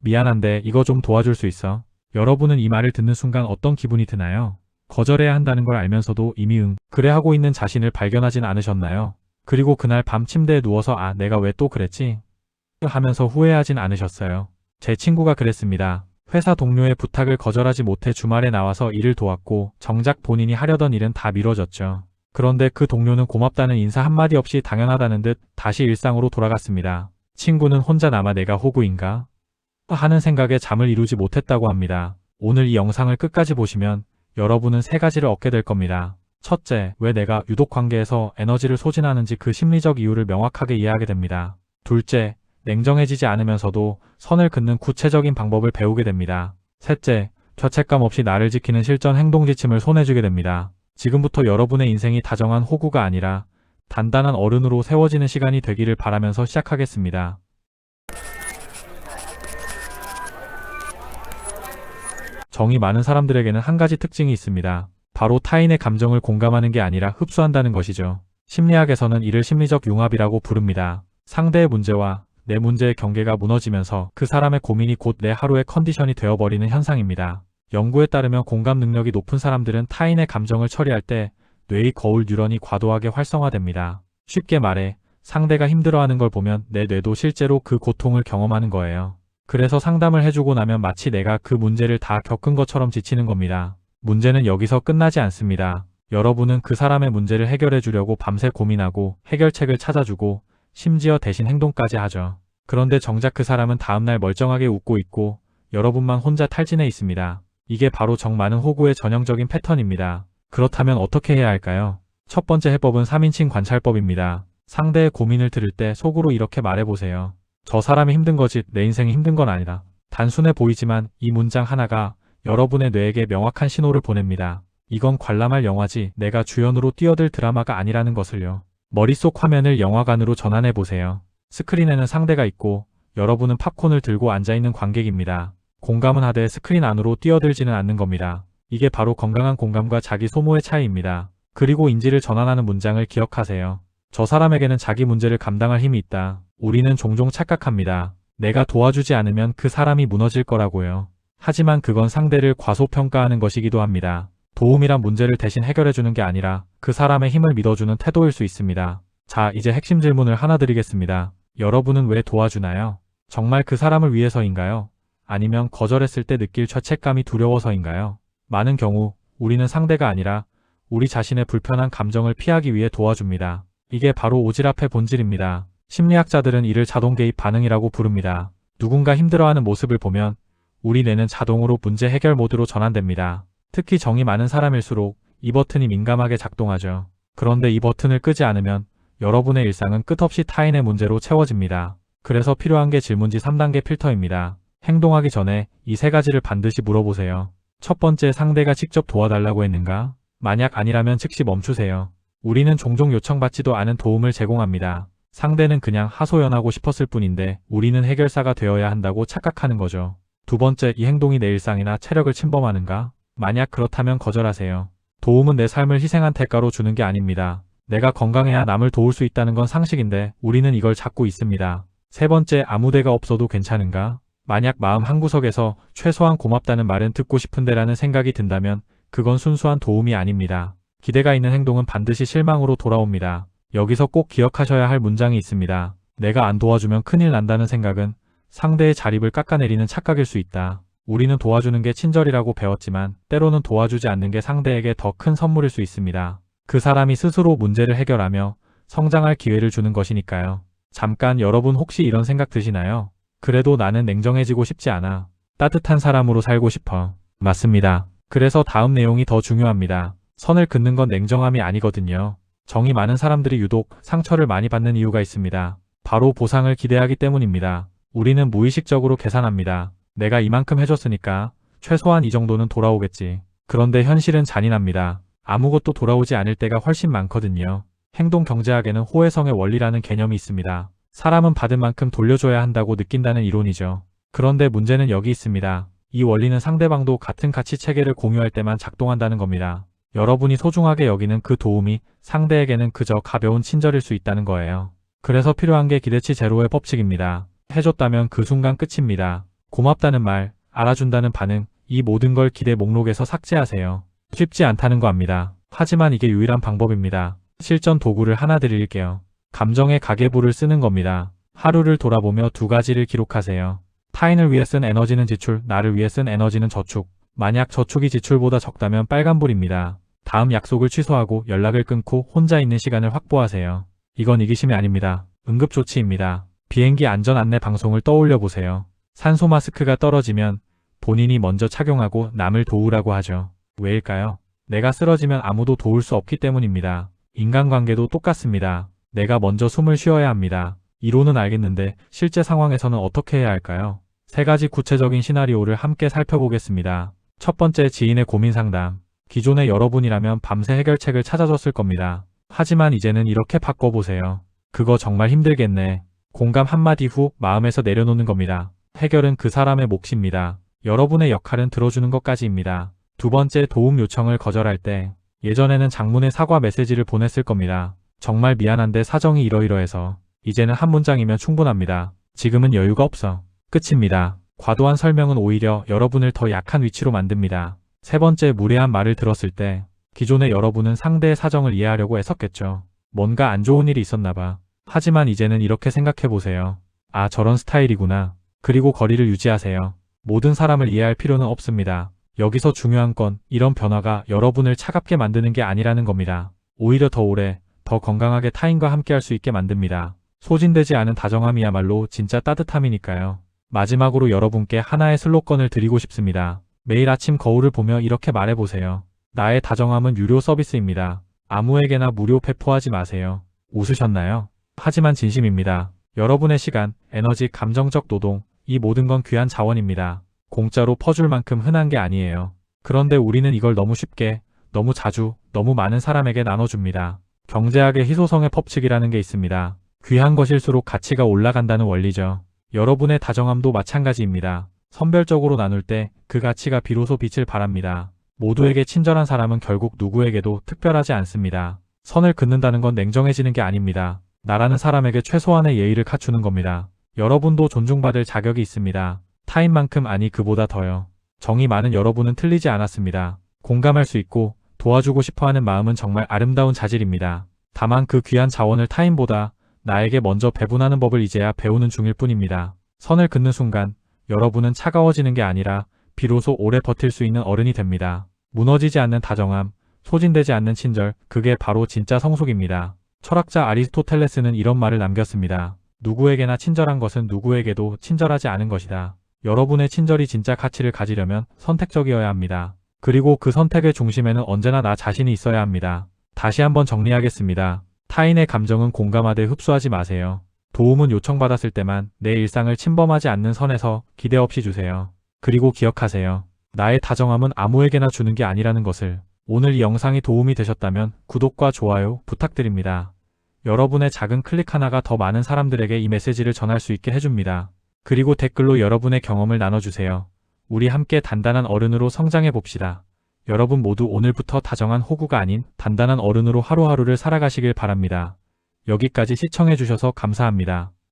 미안한데 이거 좀 도와줄 수 있어? 여러분은 이 말을 듣는 순간 어떤 기분이 드나요? 거절해야 한다는 걸 알면서도 이미 그래 하고 있는 자신을 발견하진 않으셨나요? 그리고 그날 밤 침대에 누워서 내가 왜 또 그랬지? 하면서 후회하진 않으셨어요. 제 친구가 그랬습니다. 회사 동료의 부탁을 거절하지 못해 주말에 나와서 일을 도왔고 정작 본인이 하려던 일은 다 미뤄졌죠. 그런데 그 동료는 고맙다는 인사 한마디 없이 당연하다는 듯 다시 일상으로 돌아갔습니다. 친구는 혼자 남아 내가 호구인가? 하는 생각에 잠을 이루지 못했다고 합니다. 오늘 이 영상을 끝까지 보시면 여러분은 세 가지를 얻게 될 겁니다. 첫째, 왜 내가 유독 관계에서 에너지를 소진하는지 그 심리적 이유를 명확하게 이해하게 됩니다. 둘째, 냉정해지지 않으면서도 선을 긋는 구체적인 방법을 배우게 됩니다. 셋째, 죄책감 없이 나를 지키는 실전 행동 지침을 손해주게 됩니다. 지금부터 여러분의 인생이 다정한 호구가 아니라 단단한 어른으로 세워지는 시간이 되기를 바라면서 시작하겠습니다. 정이 많은 사람들에게는 한 가지 특징이 있습니다. 바로 타인의 감정을 공감하는 게 아니라 흡수한다는 것이죠. 심리학에서는 이를 심리적 융합이라고 부릅니다. 상대의 문제와 내 문제의 경계가 무너지면서 그 사람의 고민이 곧 내 하루의 컨디션이 되어버리는 현상입니다. 연구에 따르면 공감 능력이 높은 사람들은 타인의 감정을 처리할 때 뇌의 거울 뉴런이 과도하게 활성화됩니다. 쉽게 말해 상대가 힘들어하는 걸 보면 내 뇌도 실제로 그 고통을 경험하는 거예요. 그래서 상담을 해주고 나면 마치 내가 그 문제를 다 겪은 것처럼 지치는 겁니다. 문제는 여기서 끝나지 않습니다. 여러분은 그 사람의 문제를 해결해 주려고 밤새 고민하고 해결책을 찾아주고 심지어 대신 행동까지 하죠. 그런데 정작 그 사람은 다음날 멀쩡하게 웃고 있고 여러분만 혼자 탈진해 있습니다. 이게 바로 정 많은 호구의 전형적인 패턴입니다. 그렇다면 어떻게 해야 할까요? 첫 번째 해법은 3인칭 관찰법입니다. 상대의 고민을 들을 때 속으로 이렇게 말해보세요. 저 사람이 힘든 거지 내 인생이 힘든 건 아니다. 단순해 보이지만 이 문장 하나가 여러분의 뇌에게 명확한 신호를 보냅니다. 이건 관람할 영화지 내가 주연으로 뛰어들 드라마가 아니라는 것을요. 머릿속 화면을 영화관으로 전환해보세요. 스크린에는 상대가 있고 여러분은 팝콘을 들고 앉아있는 관객입니다. 공감은 하되 스크린 안으로 뛰어들지는 않는 겁니다. 이게 바로 건강한 공감과 자기 소모의 차이입니다. 그리고 인지를 전환하는 문장을 기억하세요. 저 사람에게는 자기 문제를 감당할 힘이 있다. 우리는 종종 착각합니다. 내가 도와주지 않으면 그 사람이 무너질 거라고요. 하지만 그건 상대를 과소평가하는 것이기도 합니다. 도움이란 문제를 대신 해결해주는 게 아니라 그 사람의 힘을 믿어주는 태도일 수 있습니다. 자, 이제 핵심 질문을 하나 드리겠습니다. 여러분은 왜 도와주나요? 정말 그 사람을 위해서인가요? 아니면 거절했을 때 느낄 죄책감이 두려워서인가요? 많은 경우 우리는 상대가 아니라 우리 자신의 불편한 감정을 피하기 위해 도와줍니다. 이게 바로 오지랖의 본질입니다. 심리학자들은 이를 자동 개입 반응이라고 부릅니다. 누군가 힘들어하는 모습을 보면 우리 뇌는 자동으로 문제 해결 모드로 전환됩니다. 특히 정이 많은 사람일수록 이 버튼이 민감하게 작동하죠. 그런데 이 버튼을 끄지 않으면 여러분의 일상은 끝없이 타인의 문제로 채워집니다. 그래서 필요한 게 질문지 3단계 필터입니다. 행동하기 전에 이 세 가지를 반드시 물어보세요. 첫 번째, 상대가 직접 도와달라고 했는가? 만약 아니라면 즉시 멈추세요. 우리는 종종 요청받지도 않은 도움을 제공합니다. 상대는 그냥 하소연하고 싶었을 뿐인데 우리는 해결사가 되어야 한다고 착각하는 거죠. 두 번째, 이 행동이 내 일상이나 체력을 침범하는가? 만약 그렇다면 거절하세요. 도움은 내 삶을 희생한 대가로 주는 게 아닙니다. 내가 건강해야 남을 도울 수 있다는 건 상식인데 우리는 이걸 찾고 있습니다. 세 번째, 아무 데가 없어도 괜찮은가? 만약 마음 한구석에서 최소한 고맙다는 말은 듣고 싶은데라는 생각이 든다면 그건 순수한 도움이 아닙니다. 기대가 있는 행동은 반드시 실망으로 돌아옵니다. 여기서 꼭 기억하셔야 할 문장이 있습니다. 내가 안 도와주면 큰일 난다는 생각은 상대의 자립을 깎아내리는 착각일 수 있다. 우리는 도와주는 게 친절이라고 배웠지만 때로는 도와주지 않는 게 상대에게 더 큰 선물일 수 있습니다. 그 사람이 스스로 문제를 해결하며 성장할 기회를 주는 것이니까요. 잠깐, 여러분 혹시 이런 생각 드시나요? 그래도 나는 냉정해지고 싶지 않아. 따뜻한 사람으로 살고 싶어. 맞습니다. 그래서 다음 내용이 더 중요합니다. 선을 긋는 건 냉정함이 아니거든요. 정이 많은 사람들이 유독 상처를 많이 받는 이유가 있습니다. 바로 보상을 기대하기 때문입니다. 우리는 무의식적으로 계산합니다. 내가 이만큼 해줬으니까 최소한 이 정도는 돌아오겠지. 그런데 현실은 잔인합니다. 아무것도 돌아오지 않을 때가 훨씬 많거든요. 행동 경제학에는 호혜성의 원리라는 개념이 있습니다. 사람은 받은 만큼 돌려줘야 한다고 느낀다는 이론이죠. 그런데 문제는 여기 있습니다. 이 원리는 상대방도 같은 가치 체계를 공유할 때만 작동한다는 겁니다. 여러분이 소중하게 여기는 그 도움이 상대에게는 그저 가벼운 친절일 수 있다는 거예요. 그래서 필요한 게 기대치 제로의 법칙입니다. 해줬다면 그 순간 끝입니다. 고맙다는 말, 알아준다는 반응, 이 모든 걸 기대 목록에서 삭제하세요. 쉽지 않다는 거 압니다. 하지만 이게 유일한 방법입니다. 실전 도구를 하나 드릴게요. 감정의 가계부를 쓰는 겁니다. 하루를 돌아보며 두 가지를 기록하세요. 타인을 위해 쓴 에너지는 지출, 나를 위해 쓴 에너지는 저축. 만약 저축이 지출보다 적다면 빨간불입니다. 다음 약속을 취소하고 연락을 끊고 혼자 있는 시간을 확보하세요. 이건 이기심이 아닙니다. 응급조치입니다. 비행기 안전 안내 방송을 떠올려 보세요. 산소 마스크가 떨어지면 본인이 먼저 착용하고 남을 도우라고 하죠. 왜일까요? 내가 쓰러지면 아무도 도울 수 없기 때문입니다. 인간관계도 똑같습니다. 내가 먼저 숨을 쉬어야 합니다. 이론은 알겠는데 실제 상황에서는 어떻게 해야 할까요? 세 가지 구체적인 시나리오를 함께 살펴보겠습니다. 첫 번째, 지인의 고민 상담. 기존의 여러분이라면 밤새 해결책을 찾아줬을 겁니다. 하지만 이제는 이렇게 바꿔보세요. 그거 정말 힘들겠네. 공감 한마디 후 마음에서 내려놓는 겁니다. 해결은 그 사람의 몫입니다. 여러분의 역할은 들어주는 것까지입니다. 두 번째, 도움 요청을 거절할 때. 예전에는 장문의 사과 메시지를 보냈을 겁니다. 정말 미안한데 사정이 이러이러해서. 이제는 한 문장이면 충분합니다. 지금은 여유가 없어. 끝입니다. 과도한 설명은 오히려 여러분을 더 약한 위치로 만듭니다. 세 번째, 무례한 말을 들었을 때. 기존의 여러분은 상대의 사정을 이해하려고 애썼겠죠. 뭔가 안 좋은 일이 있었나 봐. 하지만 이제는 이렇게 생각해보세요. 아, 저런 스타일이구나. 그리고 거리를 유지하세요. 모든 사람을 이해할 필요는 없습니다. 여기서 중요한 건 이런 변화가 여러분을 차갑게 만드는 게 아니라는 겁니다. 오히려 더 오래, 더 건강하게 타인과 함께할 수 있게 만듭니다. 소진되지 않은 다정함이야말로 진짜 따뜻함이니까요. 마지막으로 여러분께 하나의 슬로건을 드리고 싶습니다. 매일 아침 거울을 보며 이렇게 말해보세요. 나의 다정함은 유료 서비스입니다. 아무에게나 무료 배포하지 마세요. 웃으셨나요? 하지만 진심입니다. 여러분의 시간, 에너지, 감정적 노동, 이 모든 건 귀한 자원입니다. 공짜로 퍼줄 만큼 흔한 게 아니에요. 그런데 우리는 이걸 너무 쉽게, 너무 자주, 너무 많은 사람에게 나눠줍니다. 경제학의 희소성의 법칙이라는 게 있습니다. 귀한 것일수록 가치가 올라간다는 원리죠. 여러분의 다정함도 마찬가지입니다. 선별적으로 나눌 때 그 가치가 비로소 빛을 발합니다. 모두에게 친절한 사람은 결국 누구에게도 특별하지 않습니다. 선을 긋는다는 건 냉정해지는 게 아닙니다. 나라는 사람에게 최소한의 예의를 갖추는 겁니다. 여러분도 존중받을 자격이 있습니다. 타인만큼 아니 그보다 더요. 정이 많은 여러분은 틀리지 않았습니다. 공감할 수 있고 도와주고 싶어하는 마음은 정말 아름다운 자질입니다. 다만 그 귀한 자원을 타인보다 나에게 먼저 배분하는 법을 이제야 배우는 중일 뿐입니다. 선을 긋는 순간 여러분은 차가워지는 게 아니라 비로소 오래 버틸 수 있는 어른이 됩니다. 무너지지 않는 다정함, 소진되지 않는 친절, 그게 바로 진짜 성숙입니다. 철학자 아리스토텔레스는 이런 말을 남겼습니다. 누구에게나 친절한 것은 누구에게도 친절하지 않은 것이다. 여러분의 친절이 진짜 가치를 가지려면 선택적이어야 합니다. 그리고 그 선택의 중심에는 언제나 나 자신이 있어야 합니다. 다시 한번 정리하겠습니다. 타인의 감정은 공감하되 흡수하지 마세요. 도움은 요청받았을 때만 내 일상을 침범하지 않는 선에서 기대 없이 주세요. 그리고 기억하세요. 나의 다정함은 아무에게나 주는 게 아니라는 것을. 오늘 이 영상이 도움이 되셨다면 구독과 좋아요 부탁드립니다. 여러분의 작은 클릭 하나가 더 많은 사람들에게 이 메시지를 전할 수 있게 해줍니다. 그리고 댓글로 여러분의 경험을 나눠주세요. 우리 함께 단단한 어른으로 성장해 봅시다. 여러분 모두 오늘부터 다정한 호구가 아닌 단단한 어른으로 하루하루를 살아가시길 바랍니다. 여기까지 시청해 주셔서 감사합니다.